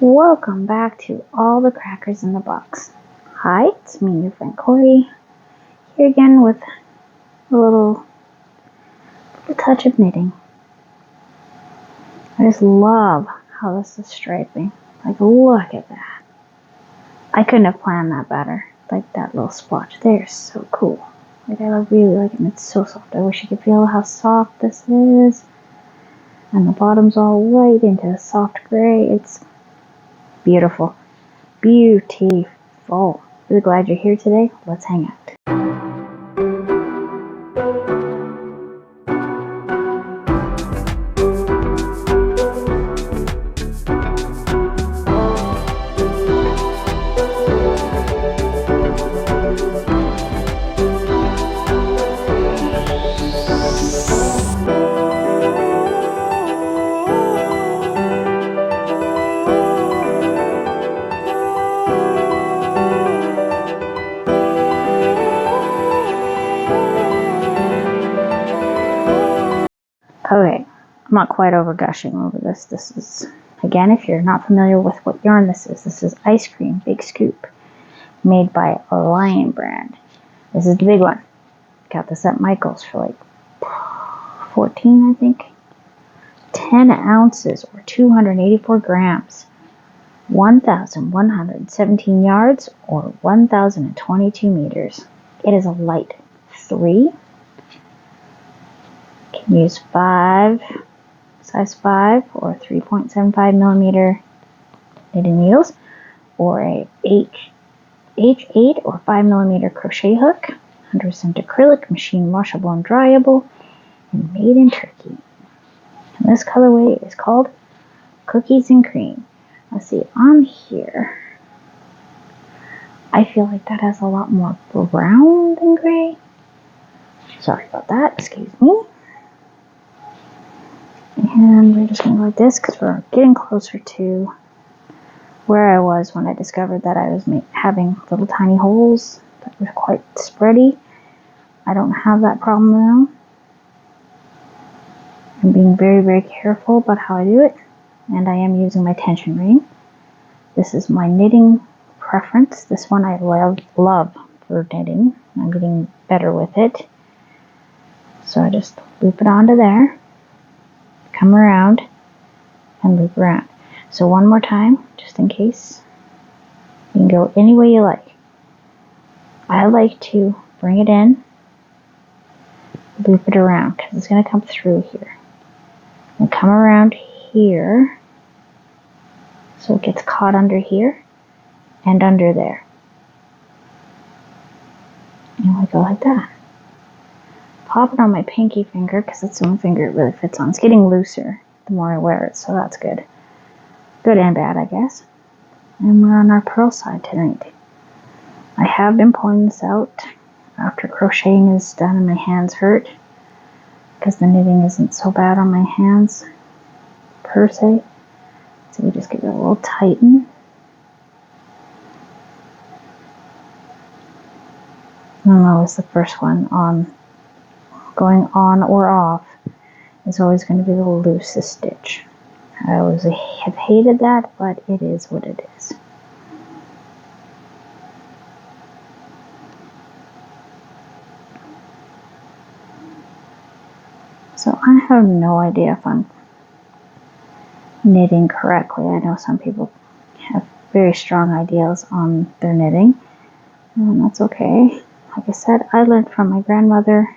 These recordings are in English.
Welcome back to All the Crackers in the Box. Hi, it's me, your friend Corey, here again with a little touch of knitting. I just love how this is striping. Like, look at that. I couldn't have planned that better. Like, that little splotch there is so cool. Like, I really like it, and it's so soft. I wish you could feel how soft this is. And the bottom's all white into a soft gray. It's beautiful. Beautiful. Really glad you're here today. Let's hang out. Okay, I'm not quite over gushing over this. This is, again, if you're not familiar with what yarn this is Ice Cream Big Scoop, made by Lion Brand. This is the big one. Got this at Michael's for like 14, I think. 10 ounces or 284 grams. 1,117 yards or 1,022 meters. It is a light 3. You can use size 5 or 3.75 millimeter knitting needles, or a H8 or 5 millimeter crochet hook, 100% acrylic, machine washable and dryable, and made in Turkey. And this colorway is called Cookies and Cream. Let's see, on here, I feel like that has a lot more brown than gray. Sorry about that, excuse me. And we're just going to go like this because we're getting closer to where I was when I discovered that I was having little tiny holes that were quite spready. I don't have that problem now. I'm being very, very careful about how I do it, and I am using my tension ring. This is my knitting preference. This one I love for knitting. I'm getting better with it. So I just loop it onto there, come around, and loop around. So one more time, just in case. You can go any way you like. I like to bring it in, loop it around, because it's going to come through here. And come around here, so it gets caught under here and under there. And we go like that. Pop it on my pinky finger, because it's the only finger it really fits on. It's getting looser the more I wear it, so that's good. Good and bad, I guess. And we're on our purl side tonight. I have been pulling this out after crocheting is done and my hands hurt, because the knitting isn't so bad on my hands per se. So we just give it a little tighten. And always the first one on, going on or off, is always going to be the loosest stitch. I always have hated that, but it is what it is. So I have no idea if I'm knitting correctly. I know some people have very strong ideas on their knitting, and that's okay. Like I said, I learned from my grandmother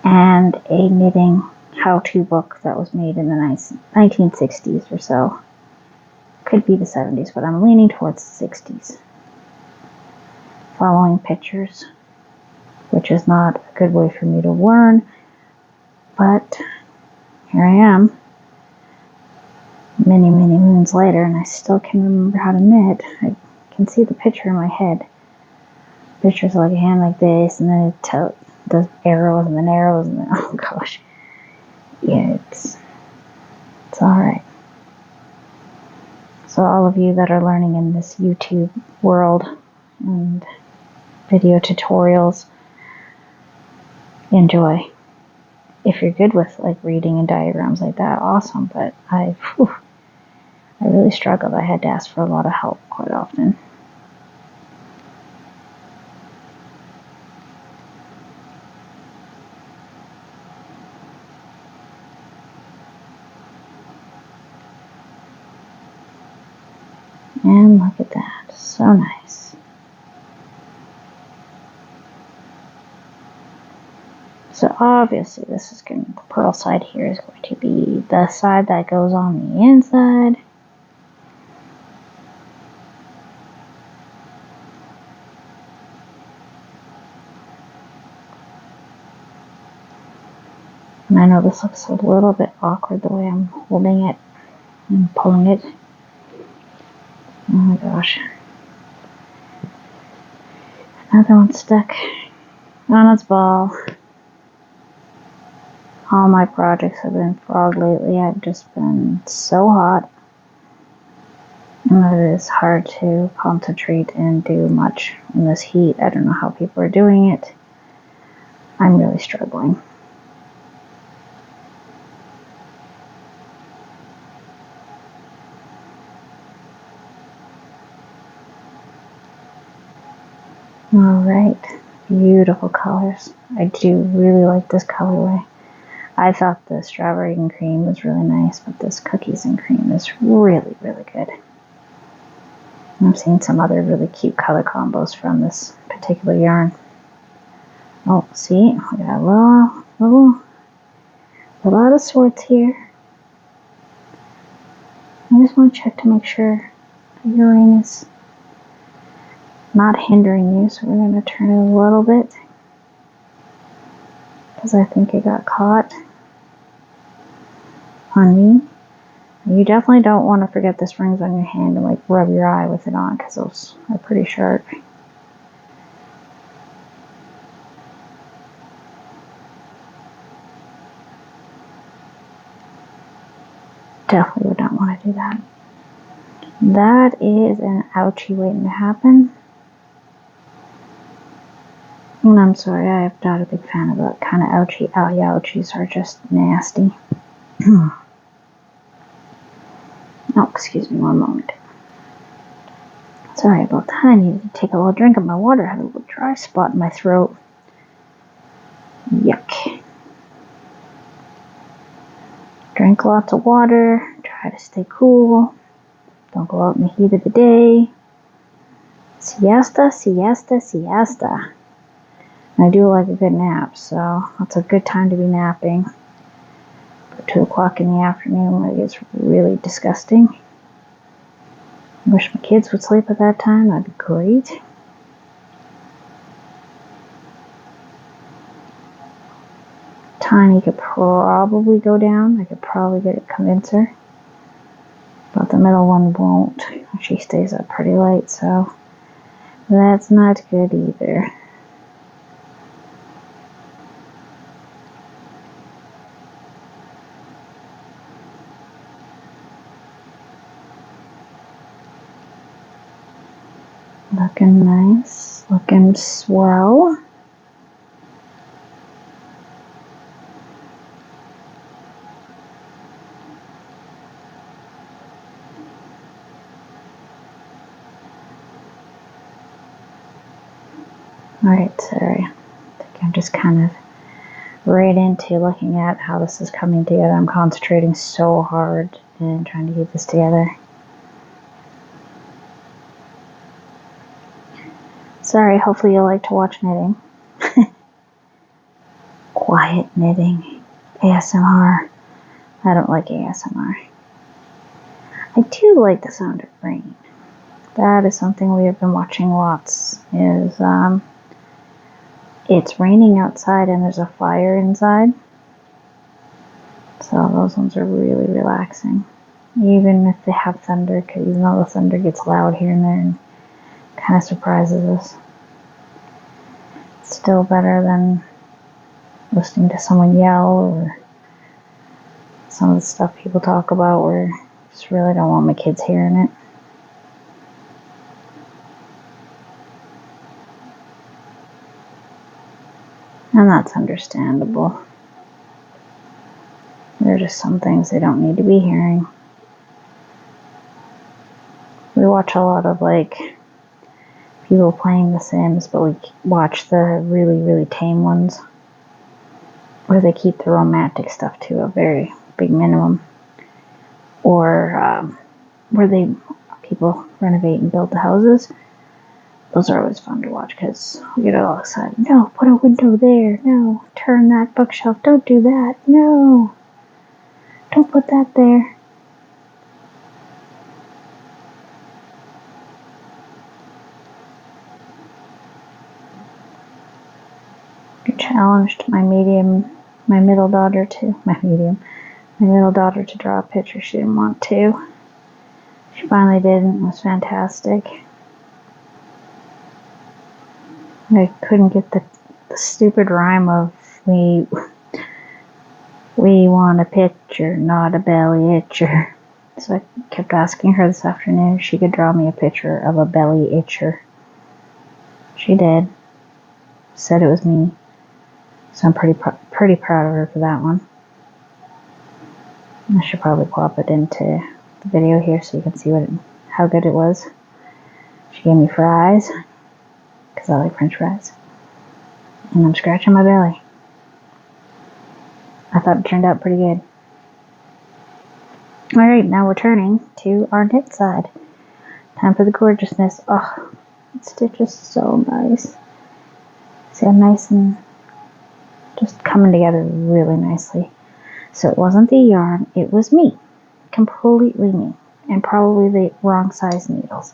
and a knitting how-to book that was made in the 1960s or so. Could be the 70s, but I'm leaning towards the 60s. Following pictures, which is not a good way for me to learn, but here I am, many, many moons later, and I still can remember how to knit. I can see the picture in my head. Pictures like a hand like this, and then it does arrows and then arrows, and then, oh gosh. Yeah, it's alright. So all of you that are learning in this YouTube world and video tutorials, enjoy. If you're good with like reading and diagrams like that, awesome. But I really struggled. I had to ask for a lot of help quite often. And look at that, so nice. So obviously this is going to, the pearl side here is going to be the side that goes on the inside. And I know this looks a little bit awkward the way I'm holding it and pulling it. Oh my gosh. Another one stuck on its ball. All my projects have been frog lately. I've just been so hot. And it is hard to concentrate and do much in this heat. I don't know how people are doing it. I'm really struggling. Alright, beautiful colors. I do really like this colorway. I thought the strawberry and cream was really nice, but this cookies and cream is really, really good. I've seen some other really cute color combos from this particular yarn. Oh, see, we got a lot of sorts here. I just want to check to make sure the yarn is not hindering you, so we're going to turn it a little bit because I think it got caught on me. You definitely don't want to forget the strings on your hand and like rub your eye with it on because those are pretty sharp. Definitely would not want to do that. That is an ouchie waiting to happen. And I'm sorry, I'm not a big fan of that kind of ouchie. Ouchies are just nasty. Oh, excuse me one moment. Sorry about that. I needed to take a little drink of my water. I had a little dry spot in my throat. Yuck. Drink lots of water. Try to stay cool. Don't go out in the heat of the day. Siesta, siesta, siesta. I do like a good nap, so that's a good time to be napping. But 2 o'clock in the afternoon when it gets really disgusting. I wish my kids would sleep at that time. That'd be great. Tiny could probably go down. I could probably get a convincer. But the middle one won't. She stays up pretty late, so that's not good either. Looking nice, looking swell. Alright, sorry. I think I'm just kind of right into looking at how this is coming together. I'm concentrating so hard and trying to keep this together. Sorry, hopefully you like to watch knitting. Quiet knitting. ASMR. I don't like ASMR. I do like the sound of rain. That is something we have been watching lots. It's raining outside and there's a fire inside. So those ones are really relaxing. Even if they have thunder, because even though the thunder gets loud here and there and kind of surprises us. It's still better than listening to someone yell or some of the stuff people talk about where I just really don't want my kids hearing it. And that's understandable. There are just some things they don't need to be hearing. We watch a lot of like people playing The Sims, but we watch the really, really tame ones where they keep the romantic stuff to a very big minimum, or where people renovate and build the houses. Those are always fun to watch because we get all excited. No, put a window there. No, turn that bookshelf. Don't do that. No, don't put that there. I challenged my middle daughter to draw a picture. She didn't want to. She finally did, and it was fantastic. I couldn't get the stupid rhyme of we want a picture, not a belly itcher. So I kept asking her this afternoon if she could draw me a picture of a belly itcher. She did. Said it was me. So I'm pretty proud of her for that one. I should probably plop it into the video here so you can see how good it was. She gave me fries, because I like French fries. And I'm scratching my belly. I thought it turned out pretty good. Alright, now we're turning to our knit side. Time for the gorgeousness. Oh, that stitch is so nice. See how nice and just coming together really nicely. So it wasn't the yarn, it was me. Completely me. And probably the wrong size needles.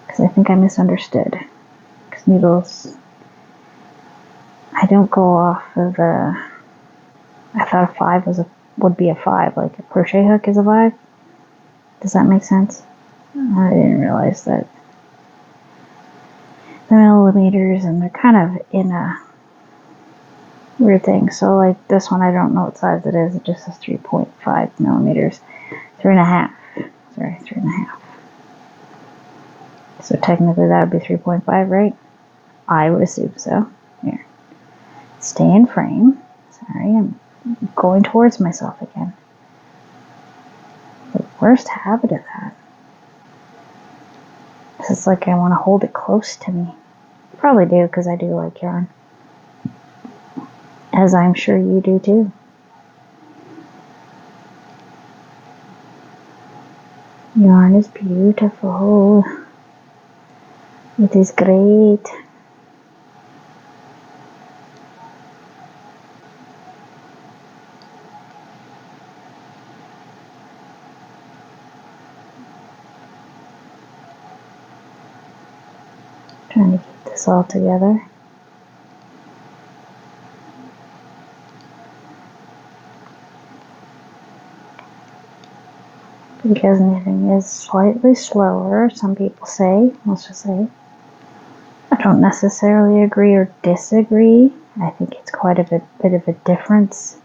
Because I think I misunderstood. Because needles, I don't go off of I thought a 5 would be a 5, like a crochet hook is a 5. Does that make sense? I didn't realize that the millimeters, and they're kind of in a weird thing. So like this one, I don't know what size it is. It just says 3.5 millimeters. 3.5. Sorry, 3.5. So technically that would be 3.5, right? I would assume so. Here. Stay in frame. Sorry, I'm going towards myself again. The worst habit of that. It's like I want to hold it close to me. Probably do, because I do like yarn. As I'm sure you do too. Yarn is beautiful. It is great. Trying to keep this all together. Because knitting is slightly slower, some people say, let's just say. I don't necessarily agree or disagree. I think it's quite a bit of a difference,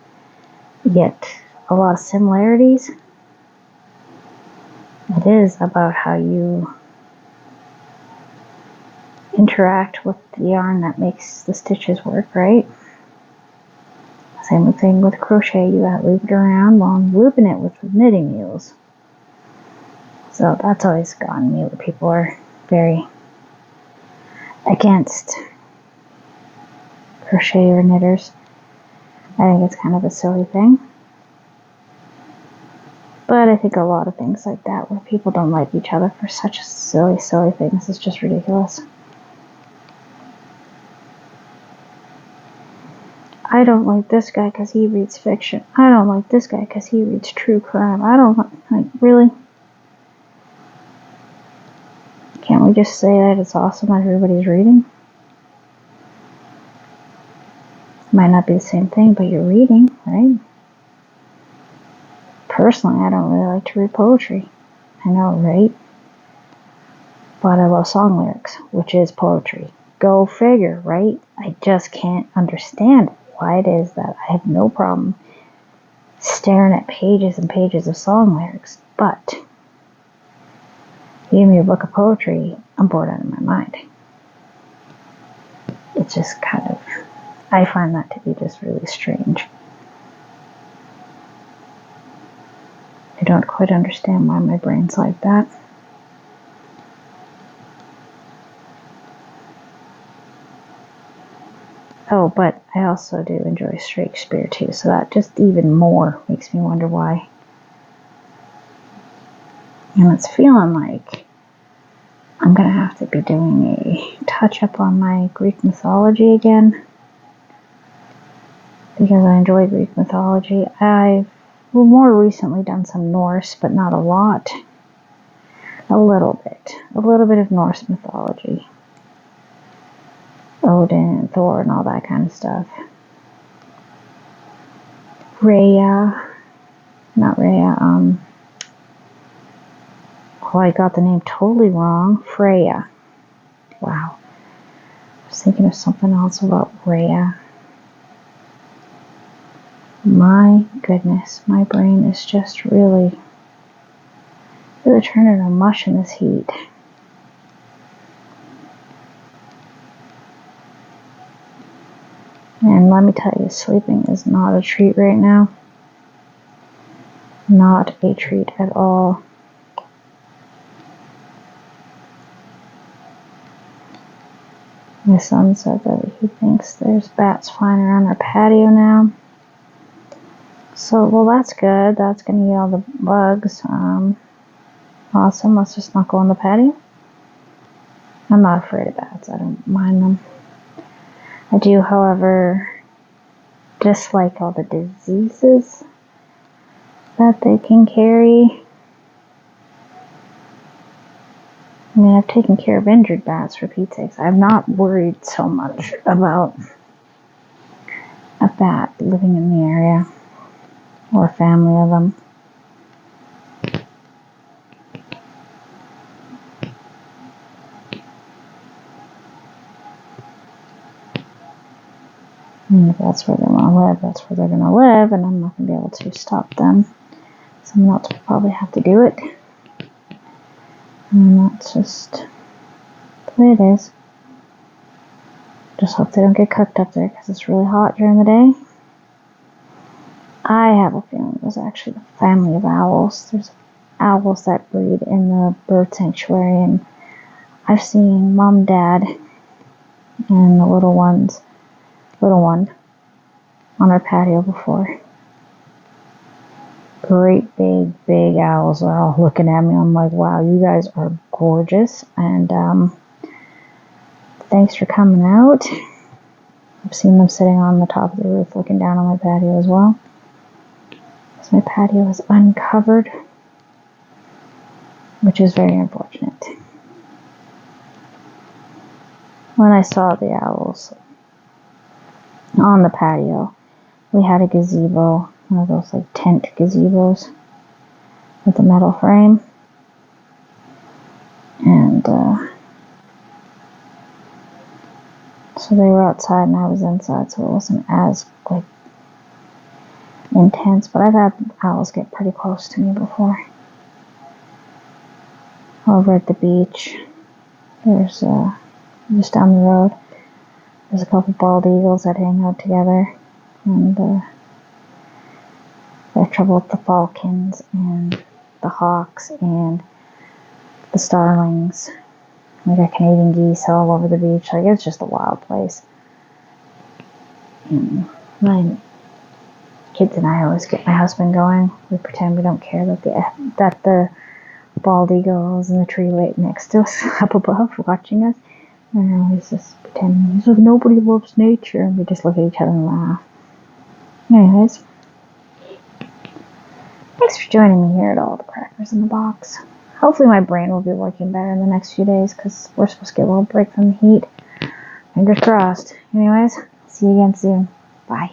yet a lot of similarities. It is about how you interact with the yarn that makes the stitches work, right? Same thing with crochet, you gotta loop it around while I'm looping it with the knitting needles. So that's always gotten me, where people are very against crocheter knitters. I think it's kind of a silly thing. But I think a lot of things like that, where people don't like each other for such silly things, is just ridiculous. I don't like this guy because he reads fiction. I don't like this guy because he reads true crime. I don't like, really? Can't we just say that it's awesome that everybody's reading? Might not be the same thing, but you're reading, right? Personally, I don't really like to read poetry. I know, right? But I love song lyrics, which is poetry. Go figure, right? I just can't understand why it is that I have no problem staring at pages and pages of song lyrics, but you give me a book of poetry, I'm bored out of my mind. It's just kind of, I find that to be just really strange. I don't quite understand why my brain's like that. Oh, but I also do enjoy Shakespeare too, so that just even more makes me wonder why. And it's feeling like I'm going to have to be doing a touch-up on my Greek mythology again, because I enjoy Greek mythology. I've more recently done some Norse, but not a lot. A little bit of Norse mythology. Odin and Thor and all that kind of stuff. I got the name totally wrong. Freya. Wow. I was thinking of something else about Rhea. My goodness, my brain is just really turning to mush in this heat. And let me tell you, sleeping is not a treat right now. Not a treat at all. My son said that he thinks there's bats flying around our patio now. So, well, that's good. That's going to eat all the bugs. Awesome. Let's just not go on the patio. I'm not afraid of bats. I don't mind them. I do, however, dislike all the diseases that they can carry. I mean, I've taken care of injured bats, for Pete's sakes. I'm not worried so much about a bat living in the area or a family of them. And if that's where they want to live, that's where they're going to live, and I'm not going to be able to stop them. Someone else will probably have to do it. And that's just the way it is. Just hope they don't get cooked up there, because it's really hot during the day. I have a feeling it was actually the family of owls. There's owls that breed in the bird sanctuary, and I've seen mom, dad, and the little one on our patio before. Great big owls are all looking at me. I'm like, wow, you guys are gorgeous, and thanks for coming out. I've seen them sitting on the top of the roof looking down on my patio as well. So my patio is uncovered, which is very unfortunate. When I saw the owls on the patio, we had a gazebo, one of those like tent gazebos with a metal frame. And so they were outside and I was inside, so it wasn't as like intense, but I've had owls get pretty close to me before. Over at the beach, there's just down the road, there's a couple bald eagles that hang out together, and they have trouble with the falcons and the hawks and the starlings. We got Canadian geese all over the beach. Like, it's just a wild place. And my kids and I always get my husband going. We pretend we don't care that the bald eagle is in the tree right next to us up above watching us. And I always just pretend, he's like, nobody loves nature. And we just look at each other and laugh. Anyways, thanks for joining me here at All the Crackers in the Box. Hopefully my brain will be working better in the next few days, because we're supposed to get a little break from the heat. Fingers crossed. Anyways, see you again soon. Bye.